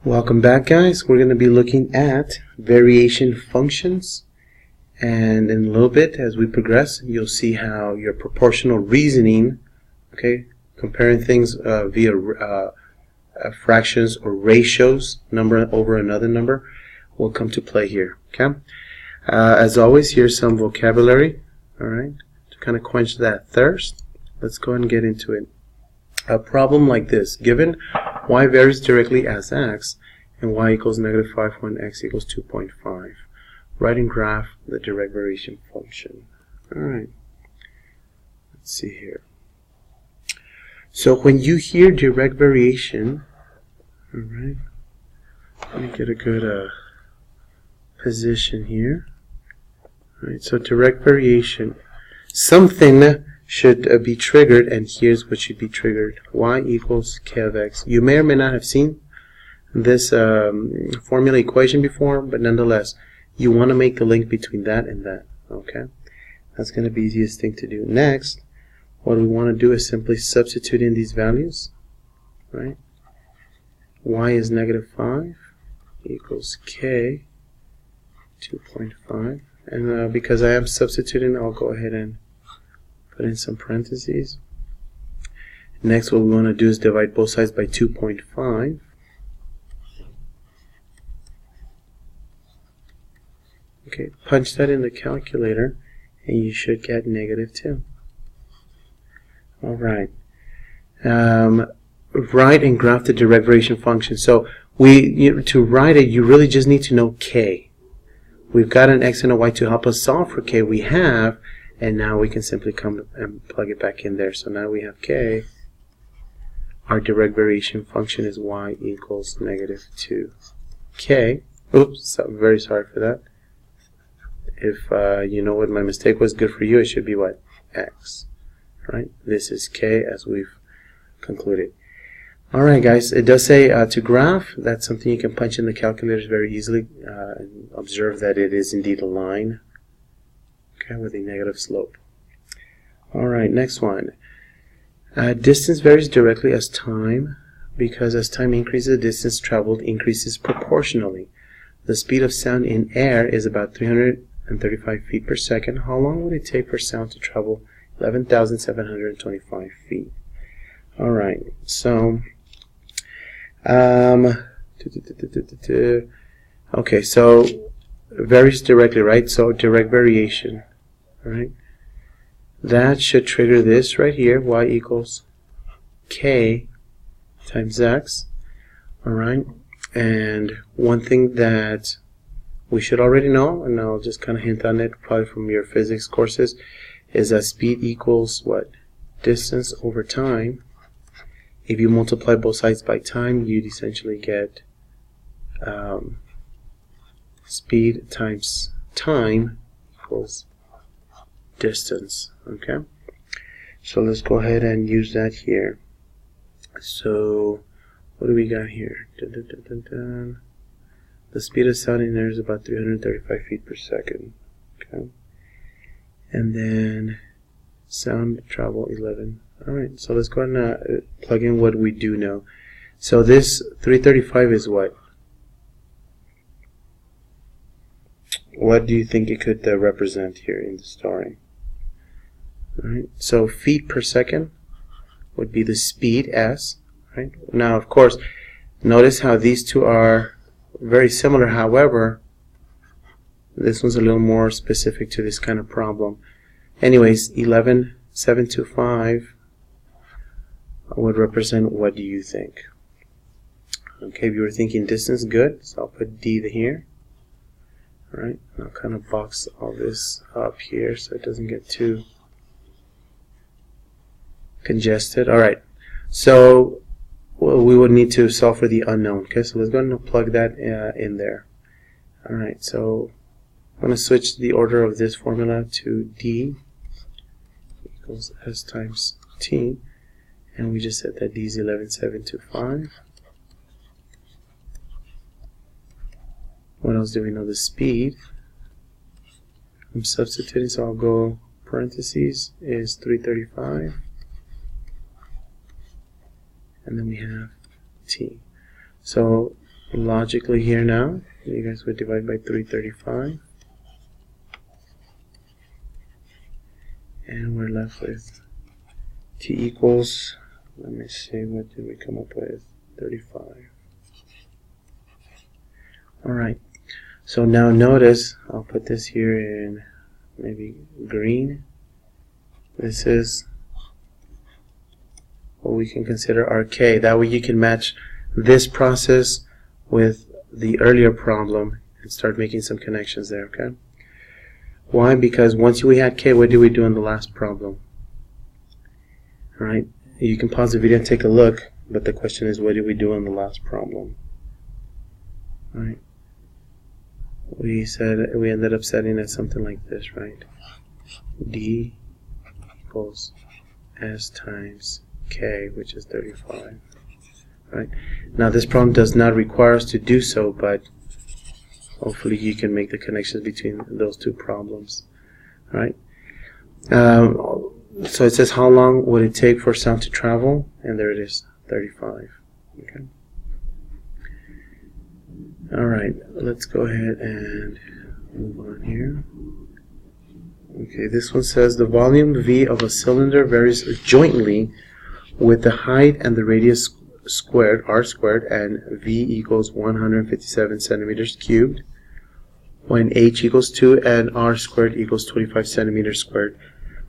Welcome back, guys. We're going to be looking at variation functions, and in a little bit as we progress you'll see how your proportional reasoning, comparing things via fractions or ratios, number over another number, will come to play here. As always, here's some vocabulary, alright, to kind of quench that thirst. Let's go ahead and get into it. A problem like this: given y varies directly as x and y equals -5 when x equals 2.5. Write and graph the direct variation function. Alright, let's see here. So when you hear direct variation, alright, let me get a good position here. Alright, so direct variation, something should be triggered, and here's what should be triggered: y equals k of x. You may or may not have seen this formula equation before, but nonetheless, you want to make the link between that and that. Okay, that's going to be the easiest thing to do. Next, what we want to do is simply substitute in these values. Right? Y is -5 equals k 2.5, and because I am substituting, I'll go ahead and put in some parentheses. Next, what we want to do is divide both sides by 2.5. Okay, punch that in the calculator and you should get -2. Alright. Write and graph the direct variation function. So to write it, you really just need to know k. We've got an x and a y to help us solve for k. We have, and now we can simply come and plug it back in there. So now we have k. Our direct variation function is y equals -2k. Oops, so I'm very sorry for that. If you know what my mistake was, good for you. It should be what? X. Right? This is k, as we've concluded. Alright, guys, it does say to graph. That's something you can punch in the calculators very easily. And observe that it is indeed a line, with a negative slope. Alright, next one. Distance varies directly as time, because as time increases, the distance traveled increases proportionally. The speed of sound in air is about 335 feet per second. How long would it take for sound to travel 11,725 feet? Alright, so okay, so varies directly, right? So direct variation. Alright, that should trigger this right here, y equals k times x. Alright, and one thing that we should already know, and I'll just kind of hint on it probably from your physics courses, is that speed equals what? Distance over time. If you multiply both sides by time, you'd essentially get speed times time equals distance. Okay, so let's go ahead and use that here. So what do we got here? The speed of sound in there is about 335 feet per second. Okay, and then sound travel 11. Alright, so let's go ahead and plug in what we do know. So this 335 is what? What do you think it could represent here in the story? Alright, so feet per second would be the speed, s. Right? Now, of course, notice how these two are very similar. However, this one's a little more specific to this kind of problem. Anyways, 11,725 would represent, what do you think? Okay, if you were thinking distance, good. So I'll put D here. Alright, I'll kind of box all this up here so it doesn't get too congested. Alright, so we would need to solve for the unknown. Okay, so let's go ahead and plug that in there. Alright, so I'm going to switch the order of this formula to D equals S times T, and we just said that D is 11,725. What else do we know? The speed. I'm substituting, so I'll go parentheses is 335, and then we have T. So logically here now, you guys would divide by 335. And we're left with t equals, let me see, what did we come up with? 35. Alright, so now notice, I'll put this here in maybe green. This is what we can consider our k. That way you can match this process with the earlier problem and start making some connections there, okay? Why? Because once we had k, what did we do in the last problem? Alright, you can pause the video and take a look, but the question is, what did we do in the last problem? Alright, we ended up setting it something like this, right? D equals S times K, which is 35. Right? Now this problem does not require us to do so, but hopefully you can make the connections between those two problems. Right? So it says, how long would it take for sound to travel? And there it is, 35. Okay. Alright, let's go ahead and move on here. Okay, this one says the volume V of a cylinder varies jointly with the height and the radius squared, r squared, and V equals 157 centimeters cubed, when h equals 2 and r squared equals 25 centimeters squared.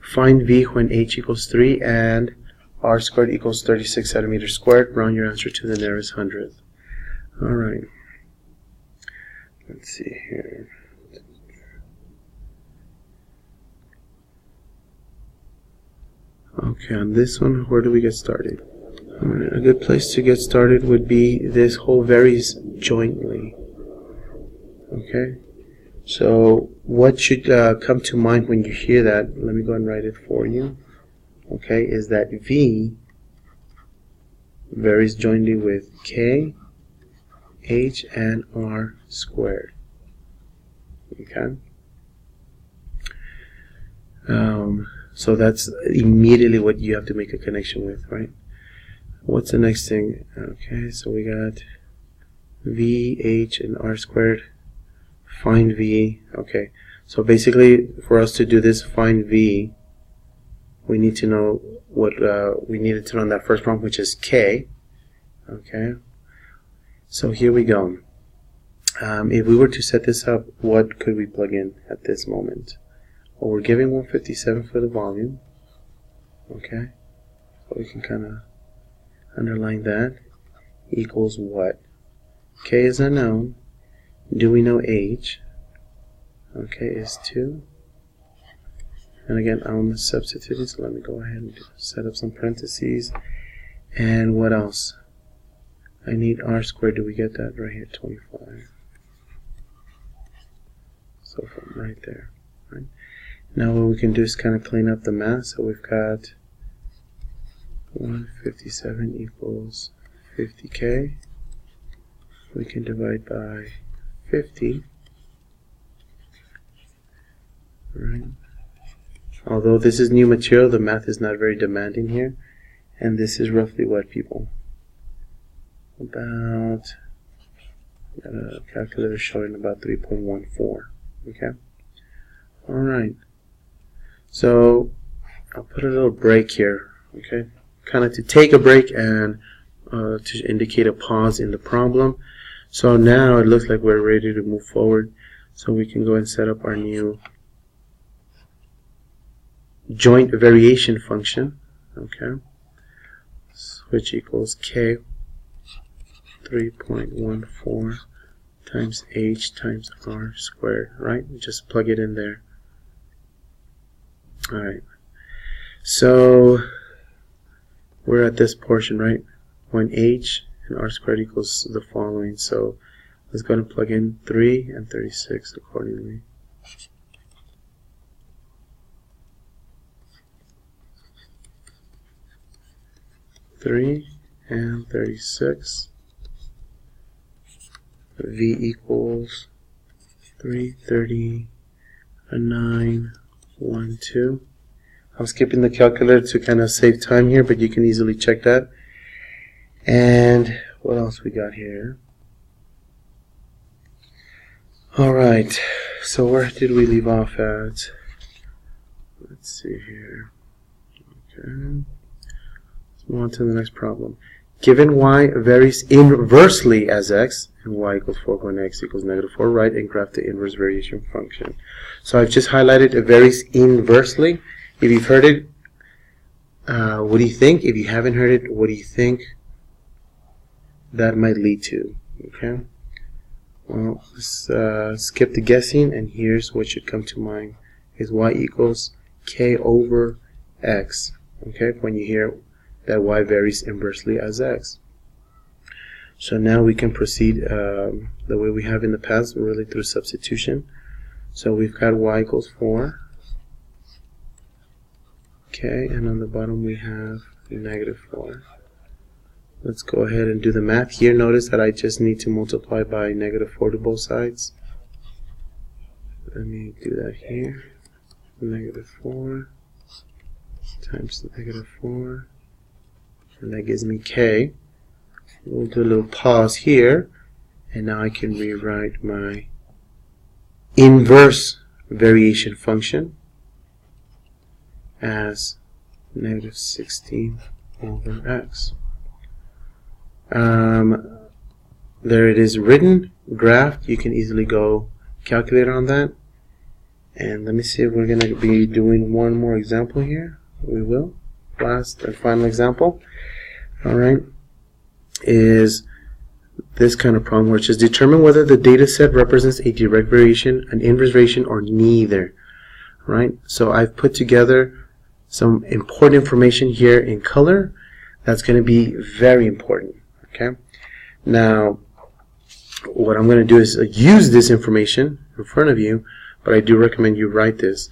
Find V when h equals 3 and r squared equals 36 centimeters squared. Round your answer to the nearest hundredth. Alright. Let's see here. Okay, on this one, where do we get started? Alright, a good place to get started would be this whole varies jointly. Okay, so what should come to mind when you hear that? Let me go and write it for you. Okay, is that V varies jointly with K, H, and R squared. Okay. So that's immediately what you have to make a connection with, right? What's the next thing? Okay, so we got V, H, and R squared. Find V. Okay, so basically for us to do this find V, we need to know what we needed to know in that first problem, which is K. Okay, so here we go. If we were to set this up, what could we plug in at this moment? Well, we're giving 157 for the volume. Okay, so we can kind of underline that. Equals what? K is unknown. Do we know H? Okay, is 2. And again, I'm substituting, so let me go ahead and set up some parentheses. And what else? I need R squared. Do we get that right here? 25. So from right there. Right? Now what we can do is kind of clean up the math. So we've got 157 equals 50K. We can divide by 50. Right. Although this is new material, the math is not very demanding here. And this is roughly what, people? About, got a calculator showing about 3.14. Okay. Alright. So I'll put a little break here. Okay. Kind of to take a break and to indicate a pause in the problem. So now it looks like we're ready to move forward. So we can go and set up our new joint variation function. Okay. Which equals K 3.14 times H times R squared, right? Just plug it in there. Alright. So we're at this portion, right? When H and R squared equals the following. So let's go and plug in 3 and 36 accordingly. Three and 36. V equals 339.12. I'm skipping the calculator to kind of save time here, but you can easily check that. And what else we got here? Alright, so where did we leave off at? Let's see here. Okay. Let's move on to the next problem. Given y varies inversely as x, and y equals 4 when x equals -4, write and graph the inverse variation function. So I've just highlighted it varies inversely. If you've heard it, what do you think? If you haven't heard it, what do you think that might lead to? Okay. Well, let's skip the guessing, and here's what should come to mind: is y equals k over x. Okay, when you hear that y varies inversely as x. So now we can proceed the way we have in the past, really through substitution. So we've got y equals 4. Okay, and on the bottom we have -4. Let's go ahead and do the math here. Notice that I just need to multiply by -4 to both sides. Let me do that here. -4 times -4. And that gives me k. We'll do a little pause here, and now I can rewrite my inverse variation function as -16 over x. There it is written, graphed. You can easily go calculate on that. And let me see if we're going to be doing one more example here. We will. Last and final example. Alright, is this kind of problem, which is determine whether the data set represents a direct variation, an inverse variation, or neither. Right? So I've put together some important information here in color that's going to be very important. Okay. Now, what I'm going to do is use this information in front of you, but I do recommend you write this.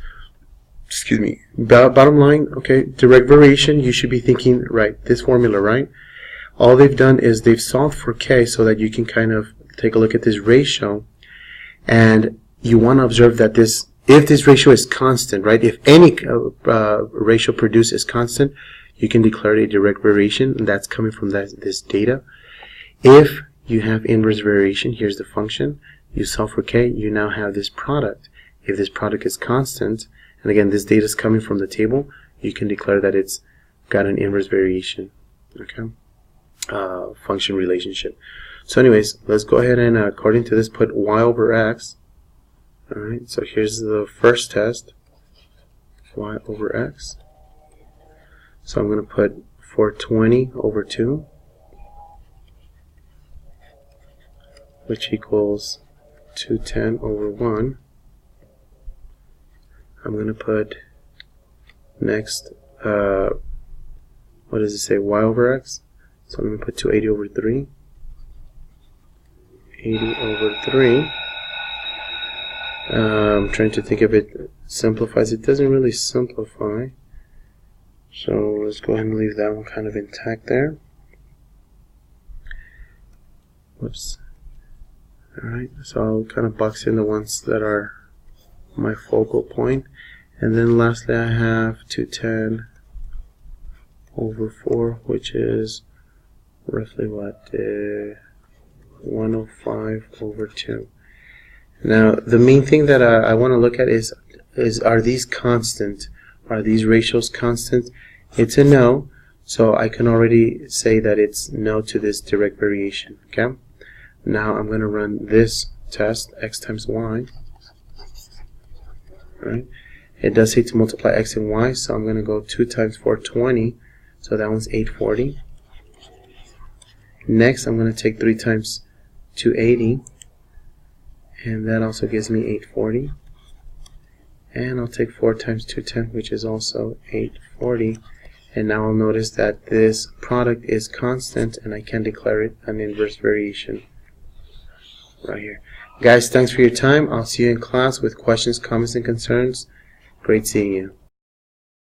Excuse me. Bottom line, okay, direct variation, you should be thinking, right, this formula, right? All they've done is they've solved for k so that you can kind of take a look at this ratio, and you want to observe that this, if this ratio is constant, right, if any ratio produced is constant, you can declare it a direct variation, and that's coming from this data. If you have inverse variation, here's the function, you solve for k, you now have this product. If this product is constant, and again, this data is coming from the table, you can declare that it's got an inverse variation, okay, function relationship. So anyways, let's go ahead and, according to this, put y over x. Alright, so here's the first test, y over x. So I'm going to put 420 over 2, which equals 210 over 1. I'm going to put next, what does it say, y over x? So I'm going to put 280 over 3. 80 over 3. I'm trying to think if it simplifies. It doesn't really simplify. So let's go ahead and leave that one kind of intact there. Whoops. Alright, so I'll kind of box in the ones that are my focal point. And then lastly I have 210 over 4, which is roughly what, 105 over 2. Now the main thing that I want to look at is are these constant? Are these ratios constant? It's a no, so I can already say that it's no to this direct variation. Okay. Now I'm going to run this test, x times y. Right. It does say to multiply x and y, so I'm going to go 2 times 420, so that one's 840. Next, I'm going to take 3 times 280, and that also gives me 840. And I'll take 4 times 210, which is also 840. And now I'll notice that this product is constant, and I can declare it an inverse variation right here. Guys, thanks for your time. I'll see you in class with questions, comments, and concerns. Great seeing you.